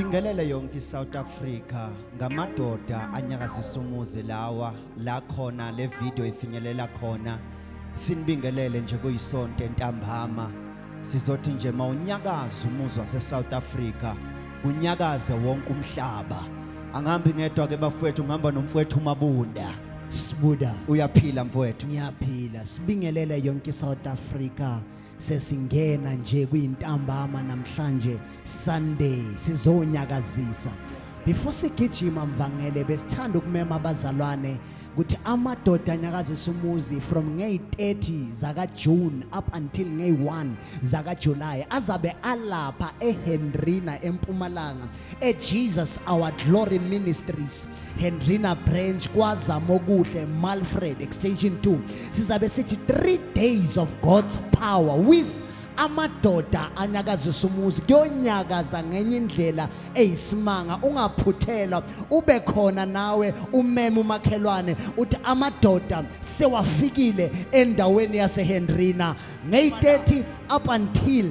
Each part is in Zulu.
Sibingelele yonke South Africa ngamadoda anyakazisa umuzi lawa la khona le video ifinyelela khona sinibingelele nje kuyisonto entambama sizothi nje mawunyakaza umuzi wase South Africa kunyakaze wonke umhlaba angihambi ngedwa ke bafowethu ngihamba nomfowethu uMabunda Sibuda uyaphila mfowethu ngiyaphila sibingelele yonke South Africa sesingena nje kuyintambama namhlanje Sunday sizonyakazisa before sigijima mvangele besithanda ukumema abazalwane ukuthi amadoda anyakazisa umuzi from nge-30 zaka June up until nge-1 zaka July azabe alapha eHendrina eMpumalanga Jesus Our Glory Ministries Hendrina branch kwaZamokuhle Malfred extension 2 sizabe sithi 3 days of God's power with amadoda anyakazisa umuzi kuyonyakaza ngenye indlela eyisimanga ungaphuthelwa ube khona nawe umeme umakhelwane uthi amadoda sewafikile endaweni yaseHendrina nge-30 up until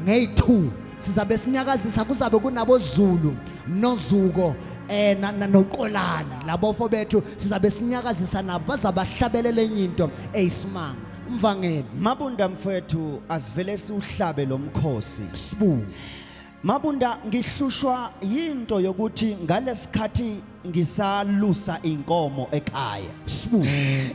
nge-2 sizabe sinyakazisa kuzabe kunabo Zulu noZuko noQolani labo fobethu sizabe sinyakazisa nabo bazabahlabelela enye into eyisimanga mvangeli Mabunda mfowethu asivele siuhlabe lomkhosi sibu Mabunda ngihlushwa into yokuthi ngalesikhathi ngisalusa inkomo ekhaya sibu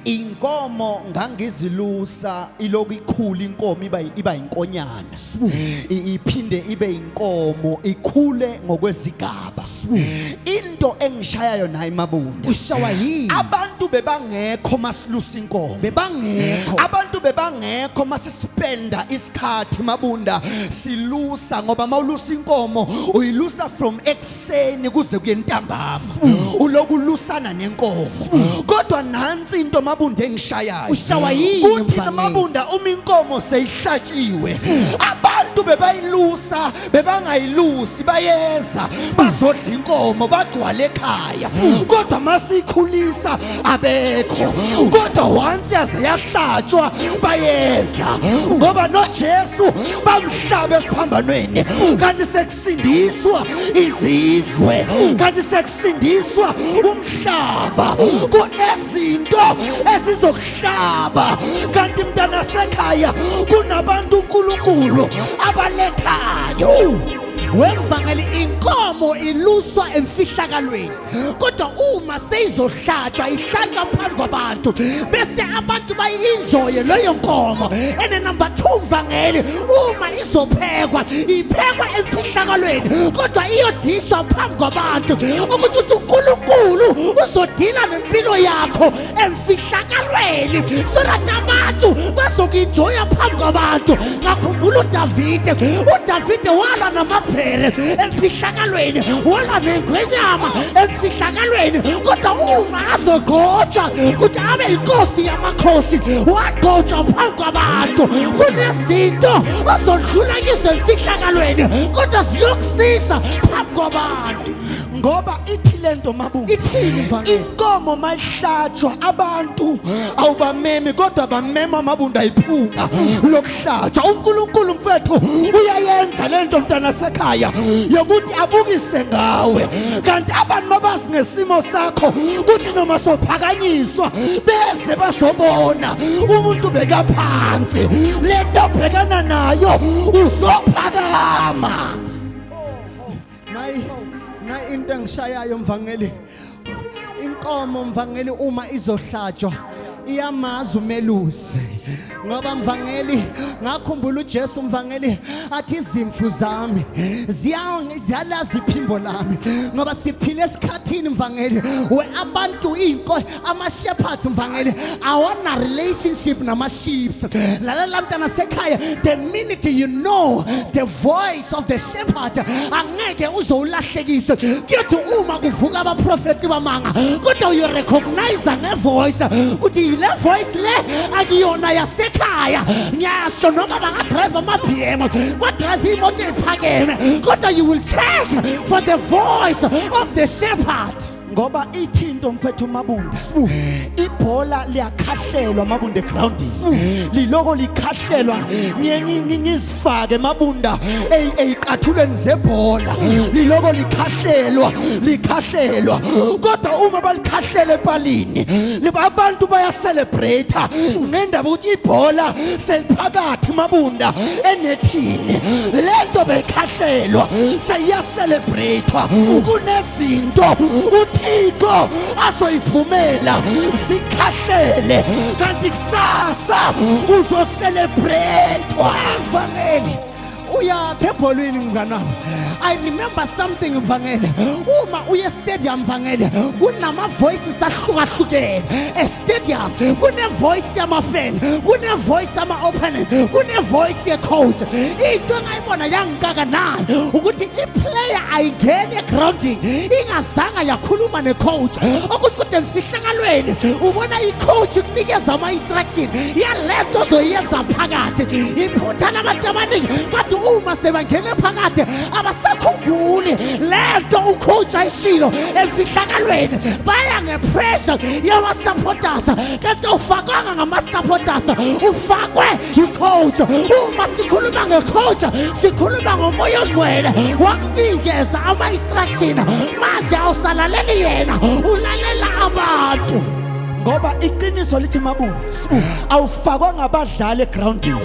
inkomo ngangizilusa iloku ikhula inkomo iba inkonyana sibu iphinde ibe inkomo ikhule ngokwezigaba sibu into engishayayo nayi Mabunda ushawa yini abantu bebangekho masilusa inkomo bebangekho abantu bebangekho masisipenda isikhathi Mabunda silusa ngoba mawulusa inkomo uyilusa from ekseni kuze kuye ntambama ulokulusana nenkomo kodwa nansi into Mabunda engishayayo ushawa yini uthi Mabunda uma inkomo seyihlatshiwe abantu bebayilusa bebangayilusi bayeza bazodla inkomo bagcwala ekhaya kodwa masikhulisa abekho kodwa once yaze yahlatshwa bayeza ngoba noJesu bamhlaba esiphambanweni kanti sekusindiswa izizwe kanti sekusindiswa umhlaba kunezinto esizokuhlaba kanti mntana sekhaya kunabantu uNkulunkulu abalethayo wemvangeli inkomo iluswa emfihlakalweni kodwa uma seyizohlatshwa ihlatshwa phambi kwabantu bese abantu bayi-enjoye leyo nkomo and number 2 mvangeli uma izophekwa iphekwa emfihlakalweni kodwa iyodiswa phambi kwabantu ukuthi uNkulunkulu uzodila nempilo yakho emfihlakalweni so that abantu bazoku-enjoya phambi kwabantu ngakhumbula uDavide wala namabhere emfihlakalweni wala nengwenyama emfihlakalweni kodwa uma azogqotshwa ukuthi abe inkosi yamakhosi wagqotshwa phambi kwabantu kunezinto azodlulekisa emfihlakalweni kodwa ziyokusisa phambi kwabantu ngoba ithi lento Mabunda ithini mvangeli inkomo mayihlatshwa abantu awubamemi kodwa bamema Mabunda iphunga lokuhlatshwa uNkulunkulu mfethu uyayenza lento mntana sekhaya yokuthi abukise ngawe kanti abantu mabazi ngesimo sakho kuthi noma sophakanyiswa bese bazobona umuntu bekaphansi lento obhekana nayo uzophakama na into engishayayo mvangeli inkomo mvangeli uma izohlatshwa iyamaza umelusi ngoba mvangeli ngakhumbula uJesu mvangeli athi izimfu zami ziyalazi iphimbo lami ngoba siphile esikhathini mvangeli where abantu ama-shepherds mvangeli awana relationship nama-sheep lalela mntana sekhaya the minute you know the voice of the shepherd angeke uzowulahlekise kuyothi uma kuvuka abaprofeti bamanga kodwa uyorecognize ngevoice uthi le voice le akuyona yasekhaya ngiyasho noma bangadrive ama-BM badrive imoto ephakeme kodwa you will check for the voice of the shepherd ngoba ithinto mfethu Mabunda ibhola liyakhahlelwa Mabunda egroundini liloko likhahlelwa ngizifake Mabunda eziqathulweni zebhola liloko likhahlelwa kodwa uma balikhahlele epalini liba abantu baya celebrate ngendaba ukuthi ibhola seliphakathi Mabunda enethini lento bekhahlelwa seya celebrate kunezinto uThixo asoyivumela sikhahlele kanti kusasa uzo celebrate mfangeli uyaphi ebholweni mnganami. I remember something mfangele uma uye stadium mfangele kunama voices ahlukahlukene stadium kune voice yama fan kune voice yama opponent kune voice ye coach into ngayibona yangikaka nayo ukuthi iplayer ayingene egrounding ingazanga yakhuluma necoach ukuthi kude mfihlakalweni ubona icoach ukunikeza ama instruction yalento ozoyenza phakathi iphutha nabantu abaningi bathi uma sebangene phakathi abasakhumbuli lento ucoach ayishilo emfihlakalweni baya ngepressure yama supporters kanti ufakanga ngama supporters ufakwe icoach. Uma sikhuluma ngecoach sikhuluma ngomoya ongcwele wakunikeza ama instruction manje awusalaleli yena ulalela abantu ngoba iqiniso lithi Mabunda awufakwa ngabadlali egroundini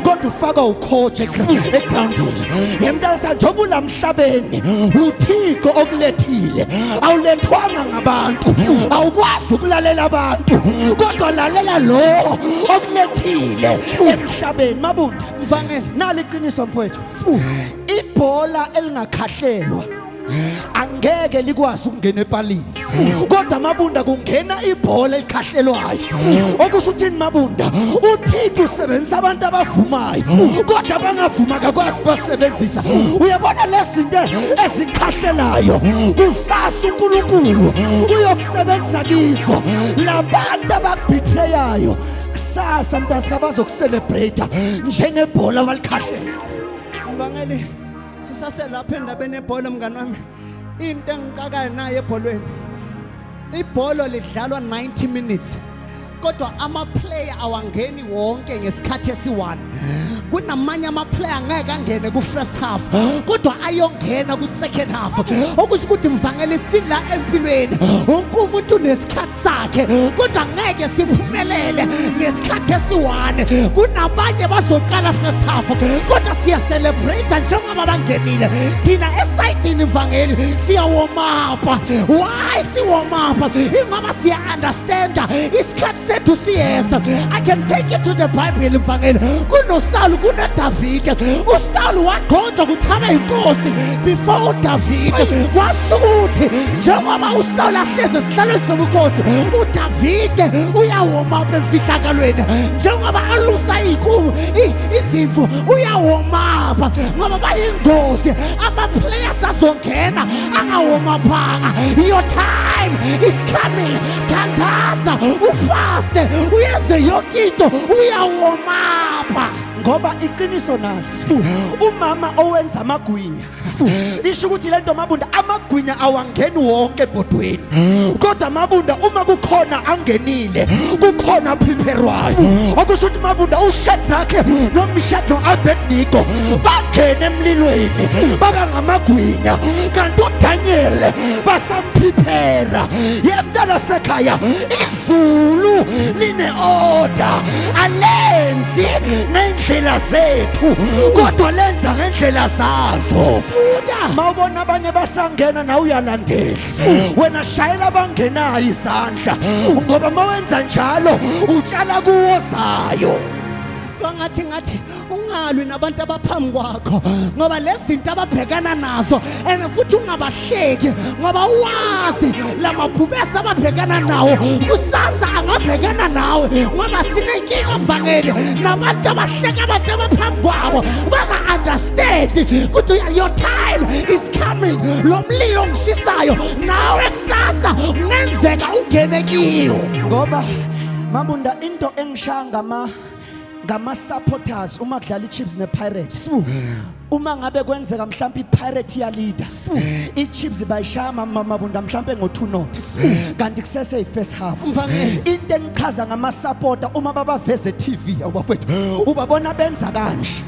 kodwa ufakwa ucoach egroundini yemntana njengoba ulamhlabeni uThixo okulethile awulethwanga ngabantu awukwazi ukulalela abantu kodwa lalela lo okulethile emhlabeni Mabunda mfangele nali iqiniso mfowethu ibhola elingakhahlelwa angeke likwazi ukungena epalini kodwa Mabunda kungena ibhola elikhahlelwayo okusho uthini Mabunda uThixo usebenzisa abantu abavumayo kodwa abangavuma kakwazi basebenzisa uyabona lezinto ezikhahlelayo kusasa uNkulunkulu uyokusebenzisa kizo labantu abakubhetrayayo kusasa mntasi kabazokucelebrate njengebhola balikhahlele mbangeli sisaselapha endabeni ebhola mngani wami into engikakayo nayo ebholweni ibhola lidlalwa 90 minutes kodwa ama player awangeni wonke ngesikhathi esi1 kunamanye ama player angeke angene ku first half kodwa ayongena ku second half okusho ukuthi mvangeli sila empilweni wonke umuntu unesikhathi sakhe kodwa ngeke siphumelele ngesikhathi esi1 kunabanye bazoqala first half kodwa siya celebrate njengoba bangenile thina esayidini mvangeli siya warm up why si warm up ingaba siya understand isikhathi sethu siyeza. I can take it to the Bible mvangeli kunoSaul kunaDavid uSaul waqonda ukuthaba inkosi before uDavid kwasukuthi njengoba uSaul ahleze esihlalweni sobukhosi uDavid uyawoma emfihlakalweni njengoba alusa izimvu uyawoma ngoba bayingozi ama players azongena angawoma phanga your time is coming thandaza ufast uyenze yonke into uyawoma ngoba iqiniso nalo umama owenza amagwinya isho ukuthi lento Mabunda amagwinya awangeni wonke ebhodweni kodwa Mabunda uma kukhona angenile kukhona preparewayo okusho ukuthi Mabunda uShadrach noMeshach noAbednego bangena emlilweni baba ngamagwinya kanti uDaniel basamprepare yemntana sekhaya izulu line order alenzi ngendlela zethu kodwa lenza ngendlela zazo mawubona abanye basangena nawe uyalandela wena shayela abangenayo izandla ngoba mawenza njalo utshala kuwozayo ngathi ungalwi nabantu abaphambi kwakho ngoba lezinto ababhekana nazo and futhi ungabahleki ngoba uwazi lamabhubesi ababhekana nawo kusasa angabhekana nawe ngoba sinenkinga mvangeli nabantu abahleka abantu abaphambi kwabo banga understand ukuthi your time is coming lo mlilo ngishisayo nawe kusasa ngenzeka ungene kiyo ngoba Mabunda into engishaya ngama supporters uma kudlala iChiefs nePirates uma ngabe kwenzeka mhlawumbe iPirate ya leader iChiefs bayishaya Mabunda mhlawumbe ngo2 notes kanti kusese ifirst half into engichaza ngama supporter uma babaveze TV awubafethu ubabona benza kanje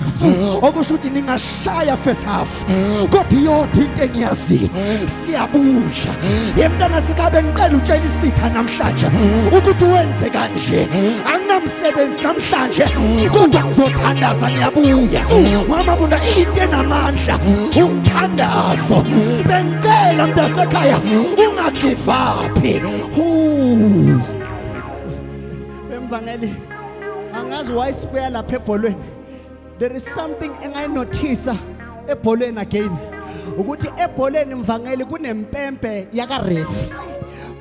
okusho ukuthi ningashaya first half kodwa yodwa into engiyazi siyabusha yemntana sikabe ngiqela utshela isitha namhlanje ukuthi wenze kanje anginamsebenzi namhlanje kodwa ngizothandaza ngiyabuya Mabunda into enamandla umthandazo bengicela mntasekhaya ungagive up bemvangeli angazi why sibuya lapha ebholweni. There is something engayinothisa ebholweni again ukuthi ebholweni mvangeli kunempempe yaka ref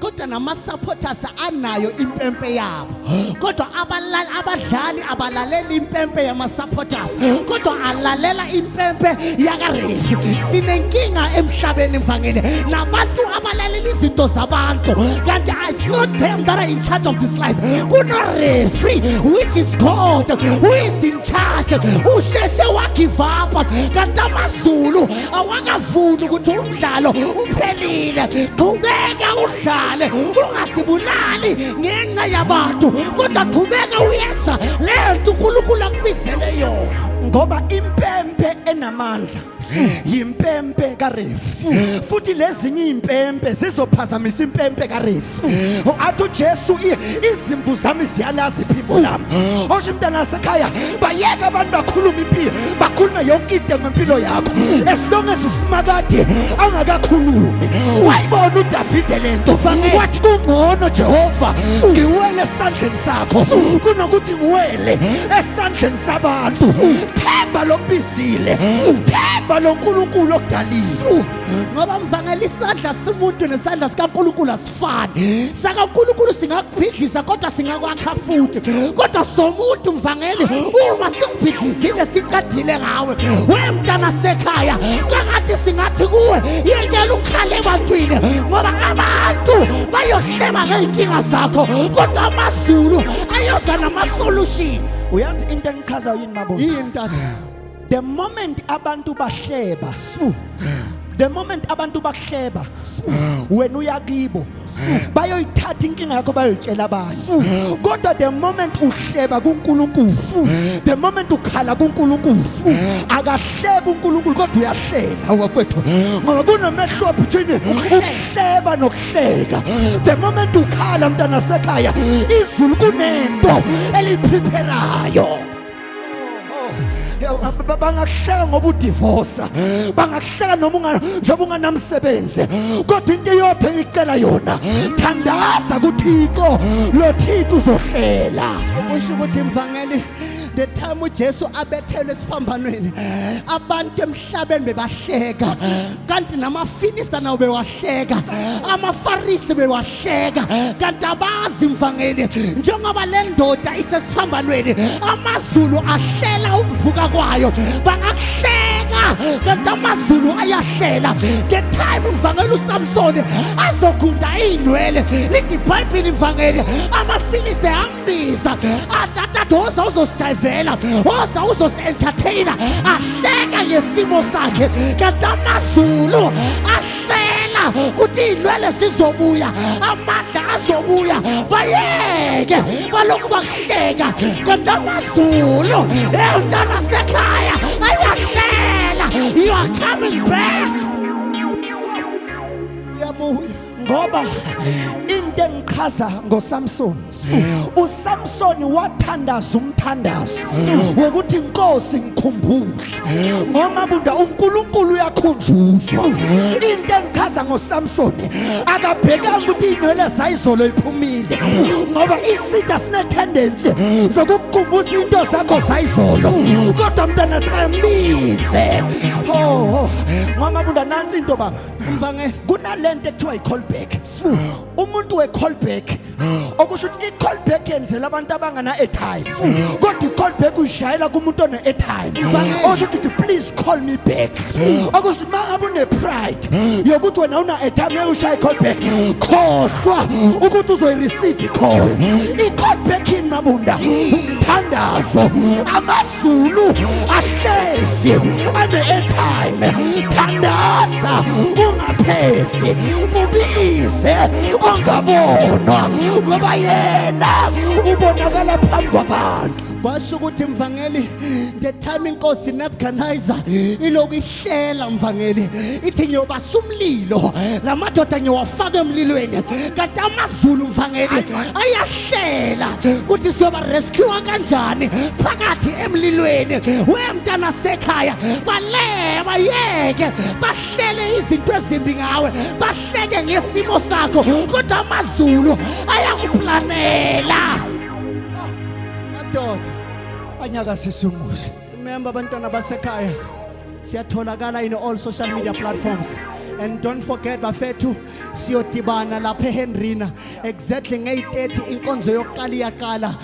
kodwa nama supporters anayo impempe yabo kodwa abadlali abalaleli impempe yama supporters kodwa alalela impempe yaka ref. Sinenkinga emhlabeni mvangeli nabantu abalalela izinto zabantu kanti it's not them that are in charge of this life. Kuno referee which is God who is in charge. Usheshe wa give up kanti amaZulu awakavuni ukuthi umdlalo uphelile. Qhubeka udlale ungasibulali ngenxa yabantu kodwa qhubeka uyenza lento uNkulunkulu akubizele yona ngoba impempe enamandla yimpempe kaRef futhi lezinye impempe zizophazamisa impempe kaRef. Athi uJesu izimvu zami ziyalazi iphimbo lami. Osho umntana sekhaya bayeka abantu bakhuluma impilo bakhulume yonke into ngempilo yakho as long as usimakade angakakhulumi. Wayibona uDavide lento wathi kungcono Jehova ngiwele esandleni sakho kunokuthi ngiwele esandleni sabantu. Themba lokubizile themba loNkulunkulu okudalile ngoba mvangeli isandla simuntu nesandla sikaNkulunkulu asifani. SakaNkulunkulu singakuphidlisa kodwa singakwakha futhi kodwa somuntu mvangeli uma sikubhidlizile siqadile ngawe wemntana sekhaya kangathi singathi kuwe yekela ukhale ebantwini ngoba abantu bayohleba ngeenkinga zakho kodwa amaZulu ayoza nama-solution. Uyazi into engichaza yini Mabunda? Yini tata? The moment abantu bahleba the moment abantu bahleba wena uyakibo bayoyithatha inkinga yakho bayotshela abantu kodwa the moment uhleba kuNkulunkulu the moment ukhala kuNkulunkulu akahleba uNkulunkulu kodwa uyahlela awafethu ngoba kunomehlo between ukuhleba nokuhleka. The moment ukhala mntana sekhaya izulu kunento elipreparayo bangahleka ngoba udivorce bangahleka noma njengoba unganamsebenzi kodwa into yodwa engicela yona thandaza kuThixo lo Thixo uzohlela. Usho ukuthi mvangeli the time uJesu abethelwe esiphambanweni abantu emhlabeni bebahleka kanti namaFilister nawo bewahleka amaFarisi bewahleka kanti abazi mvangeli njengoba le ndoda isesiphambanweni amaZulu ahlela ukuvuka kwayo bangakuhleka kanti amaZulu ayahlela. The time mvangeli uSamson azogunda inwele lithi iBhayibheli mvangeli amaFilister ambiza atatadoza uzosijayivela oza uzosi-entertainer ahleka ngesimo sakhe kanti amaZulu ahlela ukuthi inwele sizobuya amandla azobuya bayeke balokhu bahleka kanti amaZulu emntana sekhaya ayahlela. You are coming back. Uyabuya ngoba into engichaza ngoSamson uSamson wathandaza umthandazo wokuthi inkosi ngikhumbule ngoma bunda uNkulunkulu uyakhunjuzwa. Into engichaza ngoSamson akabhekanga ukuthi inwele zayizolo iphumile ngoba isitha sine tendency zokukukhumbuza into zakho zayizolo kodwa mntana sayamize ngoma bunda nansi into baba mfangeli kunalento ekuthiwa i-callback. Umuntu we-callback okusho ukuthi i-callback yenzela abantu abangana airtime kodwa i-callback uyishayela kumuntu one airtime okusho ukuthi please call me back. Okusho ukuthi mangabe une-pride yokuthi wena una airtime ushaya i-callback khohlwa ukuthi uzoyi-receive i-call. I-callback yini mabunda umthandazo amaZulu ahlezi ane-airtime. Thandaza ungaphezi mubize ongabonwa ngoba yena ubonakala phambi kwabantu. kwasho ukuthi mvangeli the time inkosi Nebuchadnezzar iloku ihlela mvangeli ithi ngiyobasa umlilo lamadoda ngiyowafaka emlilweni kanti amaZulu mvangeli ayahlela ukuthi siyoba rescue kanjani phakathi emlilweni. Wemntana sekhaya baleba yeke bahlele izinto ezimbi ngawe bahleke ngesimo sakho kodwa amaZulu ayakuplanela. Madoda anyakazisa umuzi. Remember abantwana basekhaya siyatholakala in all social media platforms. And don't forget bafethu siyodibana lapha eHenrina exactly ngey-30 inkonzo yokuqala iyaqala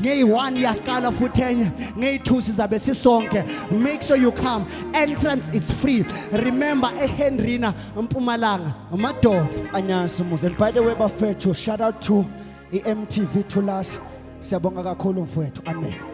ngey-1 iyaqala futhi enye ngey-2 sizabe sisonke. Make sure you come. Entrance is free. Remember eHenrina Mpumalanga Amadoda Anyakazisa umuzi. And by the way bafethu, shout out to i-MTV Thulas. Siyabonga kakhulu mfowethu. Amen.